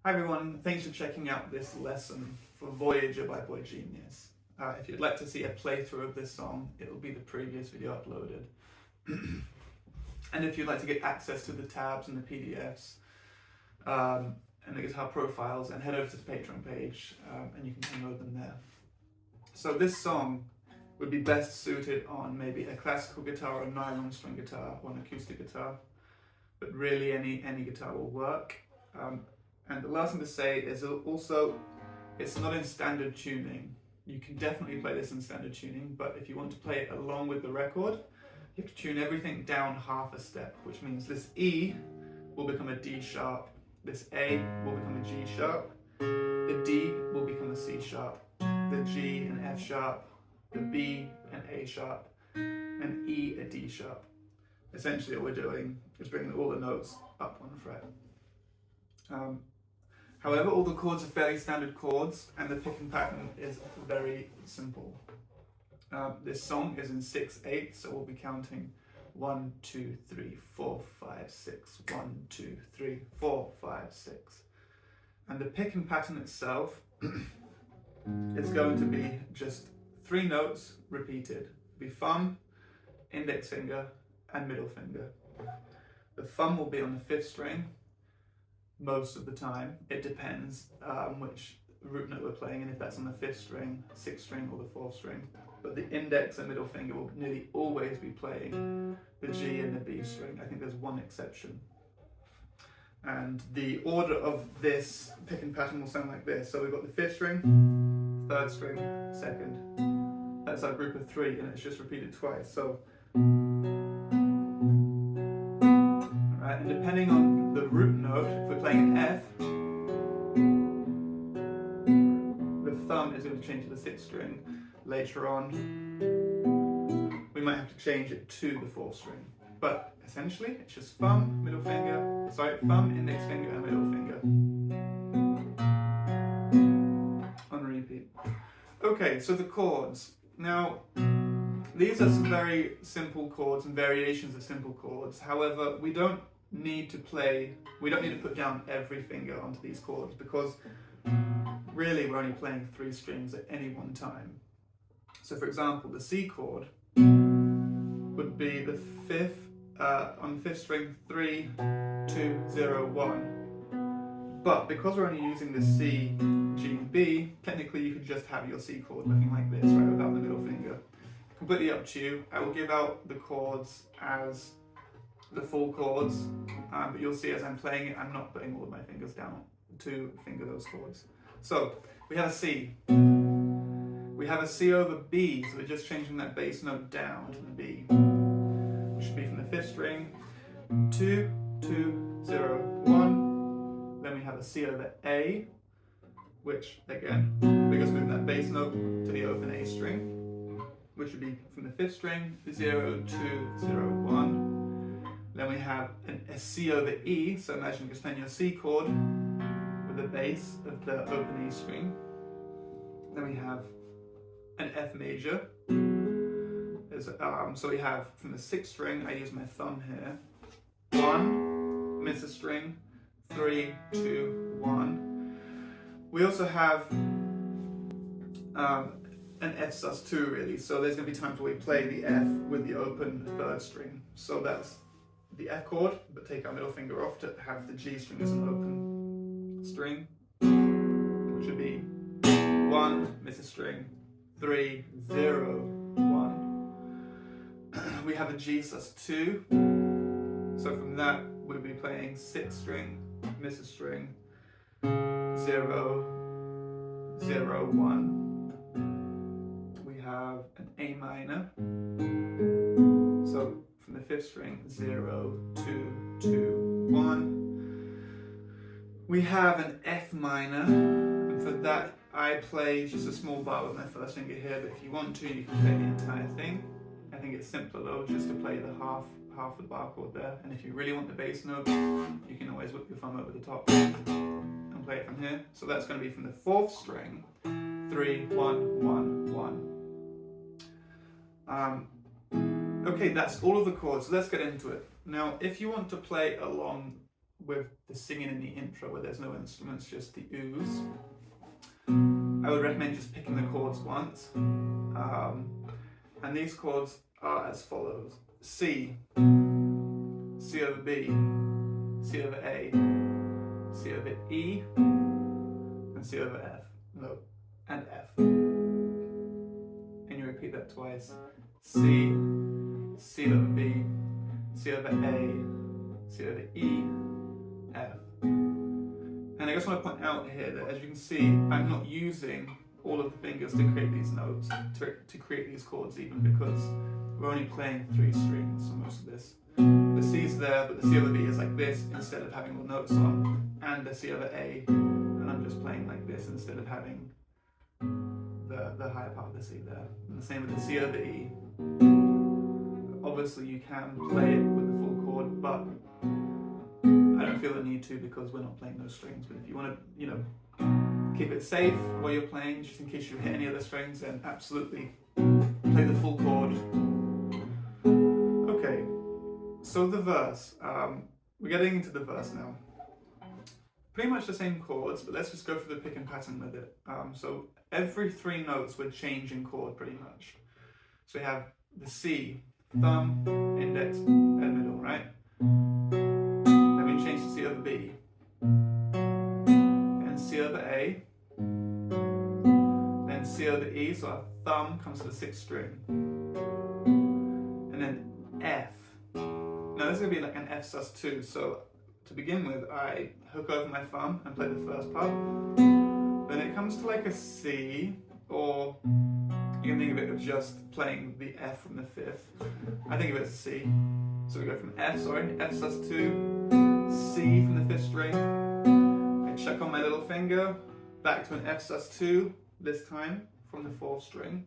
Hi everyone, thanks for checking out this lesson for Voyager by boygenius. If you'd like to see a playthrough of this song, it will be the previous video uploaded. And if you'd like to get access to the tabs and the PDFs and the guitar profiles, and head over to the Patreon page and you can download them there. So this song would be best suited on maybe a classical guitar or a nylon string guitar or an acoustic guitar, but really any guitar will work. And the last thing to say is also, it's not in standard tuning. You can definitely play this in standard tuning, but if you want to play it along with the record, you have to tune everything down half a step, which means this E will become a D sharp, this A will become a G sharp, the D will become a C sharp, the G an F sharp, the B an A sharp, and E a D sharp. Essentially what we're doing is bringing all the notes up one fret. However, all the chords are fairly standard chords, and the picking pattern is very simple. This song is in 6/8, so we'll be counting 1, 2, 3, 4, 5, 6, 1, 2, 3, 4, 5, 6. And the picking pattern itself is going to be just 3 notes repeated. It'll be thumb, index finger, and middle finger. The thumb will be on the 5th string most of the time. It depends which root note we're playing, and if that's on the 5th string, 6th string, or the 4th string. But the index and middle finger will nearly always be playing the G and the B string. I think there's one exception. And the order of this picking pattern will sound like this. So we've got the 5th string, 3rd string, 2nd. That's our group of 3, and it's just repeated twice. So, alright, and depending on the root note, if we're playing an F, the thumb is going to change to the 6th string. Later on, we might have to change it to the 4th string. But essentially, it's just thumb, thumb, index finger, and middle finger. On repeat. Okay, so the chords. Now, these are some very simple chords and variations of simple chords. However, we don't need to put down every finger onto these chords, because really we're only playing 3 strings at any one time. So for example, the C chord would be the 5th, on the 5th string, 3, 2, 0, 1. But because we're only using the C, G, and B, technically you could just have your C chord looking like this, right, without the middle finger. Completely up to you. I will give out the chords as the full chords, but you'll see as I'm playing it, I'm not putting all of my fingers down to finger those chords. So we have a C. We have a C over B, so we're just changing that bass note down to the B, which should be from the 5th string, 2, 2, 0, 1. Then we have a C over A, which again, we're just moving that bass note to the open A string, which would be from the 5th string, 0, 2, 0, 1. Then we have a C over E, so imagine you're playing your C chord with the bass of the open E string. Then we have an F major. So we have from the 6th string, I use my thumb here, 1, miss a string, 3, 2, 1. We also have an F sus2 really, so there's going to be times where we play the F with the open 3rd string. So that's the F chord, but take our middle finger off to have the G string as an open string, which would be 1, miss a string, 3, 0, 1. We have a G sus2, so from that we'll be playing 6th string, miss a string, 0, 0, 1. We have an A minor, so from the 5th string, 0, 2, 2, 1. We have an F minor, and for that I play just a small bar with my 1st finger here, but if you want to, you can play the entire thing. I think it's simpler though, just to play the half the bar chord there. And if you really want the bass note, you can always whip your thumb over the top and play it from here. So that's going to be from the 4th string, 3, 1, 1, 1. Okay, that's all of the chords, so let's get into it. Now, if you want to play along with the singing in the intro where there's no instruments, just the ooze, I would recommend just picking the chords once. And these chords are as follows: C, C over B, C over A, C over E, and C over F. No, and F. And you repeat that twice. C, C over B, C over A, C over E, F. And I just want to point out here that, as you can see, I'm not using all of the fingers to create these notes, to create these chords, even because we're only playing 3 strings for most of this. The C's there, but the C over B is like this instead of having the notes on, and the C over A, and I'm just playing like this instead of having the higher part of the C there. And the same with the C over E. Obviously you can play it with the full chord, but I don't feel the need to because we're not playing those strings. But if you want to, keep it safe while you're playing, just in case you hit any other strings, then absolutely play the full chord. Okay, so the verse. We're getting into the verse now. Pretty much the same chords, but let's just go through the picking pattern with it. So every 3 notes would change in chord pretty much. So we have the C, thumb, index, and middle, right? Then we change to C over B, and C over A, then C over E, so our thumb comes to the 6th string, and then F. Now this is going to be like an F sus2, so to begin with I hook over my thumb and play the first part, then it comes to like a C, or you can think of it as just playing the F from the 5th. I think of it as a C. So we go from F sus2, C from the 5th string. I chuck on my little finger, back to an F sus2, this time from the 4th string.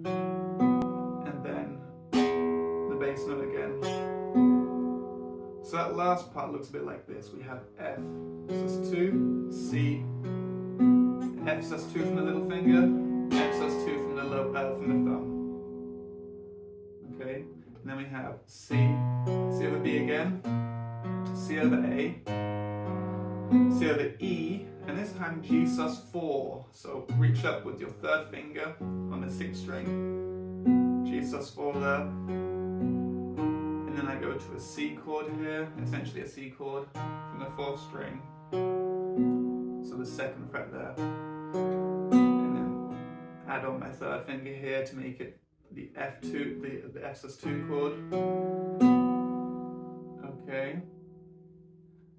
And then the bass note again. So that last part looks a bit like this. We have F sus2, C, F sus2 from the little finger, F sus2 from the thumb. Okay, and then we have C, C over B again, C over A, C over E, and this time G sus4. So reach up with your 3rd finger on the 6th string, G sus4 there. And then I go to a C chord here, essentially a C chord from the 4th string, so the 2nd fret there. And then add on my 3rd finger here to make it the F2, the F sus2 chord. Okay.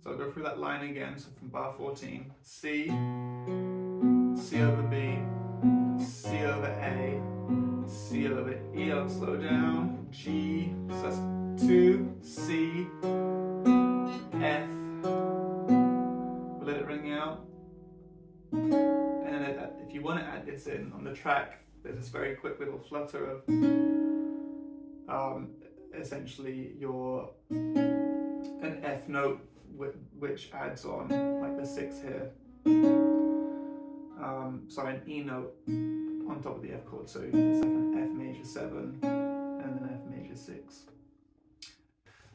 So I'll go through that line again, so from bar 14, C, C over B, C over A, C over E, I'll slow down, G, sus2, C, F, we'll let it ring out. And then if you want to add this in on the track, there's this very quick little flutter of essentially an F note which adds on like the 6 here. Sorry, an E note on top of the F chord, so it's like an F major 7 and an F major 6.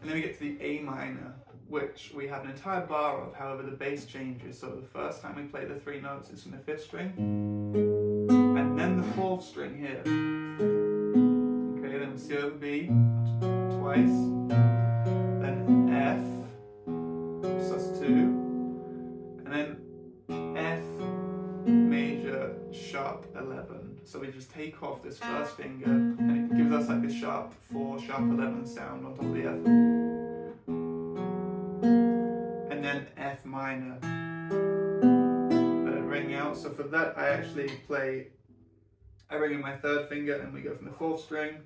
And then we get to the A minor, which we have an entire bar of, however the bass changes. So the first time we play the 3 notes is from the 5th string, and then the 4th string here. Okay, then C over B twice, then F sus2, and then F major sharp 11. So we just take off this 1st finger, and it gives us like this sharp 4, sharp 11 sound on top of the F. And then F minor. Let it ring out. So for that, I actually I ring in my 3rd finger, and we go from the 4th string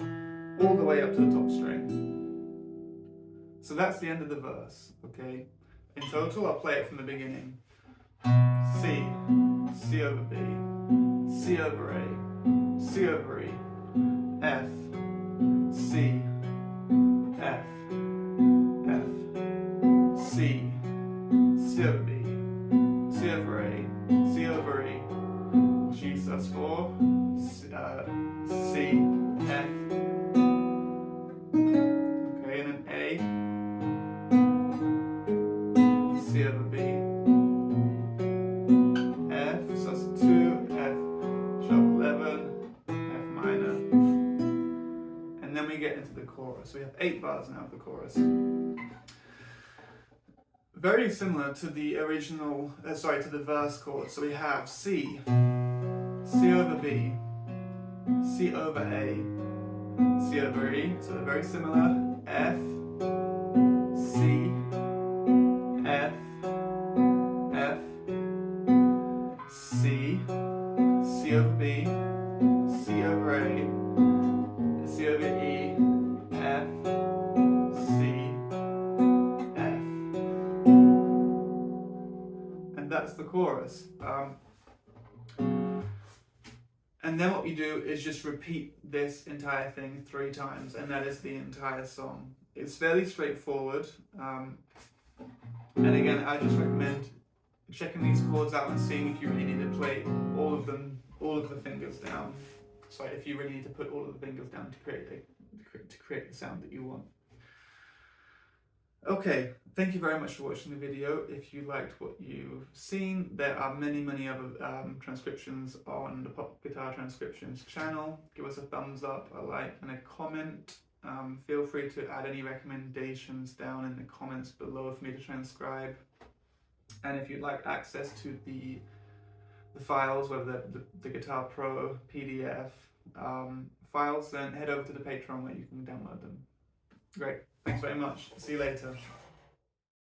all the way up to the top string. So that's the end of the verse, okay? In total, I'll play it from the beginning. C, C over B, C over A, C over E, F, C, F, F, C, C over B, C over A, C over E, G sus4, C, F, okay, and then A, So we have 8 bars now of the chorus. Very similar to the original, to the verse chord. So we have C, C over B, C over A, C over E. So they're very similar. F, C, F, F, C, C over B, C over A, C over E, F, C, F. And that's the chorus. And then what you do is just repeat this entire thing 3 times, and that is the entire song. It's fairly straightforward. And again, I just recommend checking these chords out and seeing if you really need to play all of the fingers down. Sorry, if you really need to put all of the fingers down to create the sound that you want. Okay, thank you very much for watching the video. If you liked what you've seen, there are many other transcriptions on the Pop Guitar Transcriptions channel. Give us a thumbs up, a like and a comment. Feel free to add any recommendations down in the comments below for me to transcribe. And if you'd like access to the files, whether the Guitar Pro PDF files, then head over to the Patreon where you can download them. Great, thanks very much. See you later.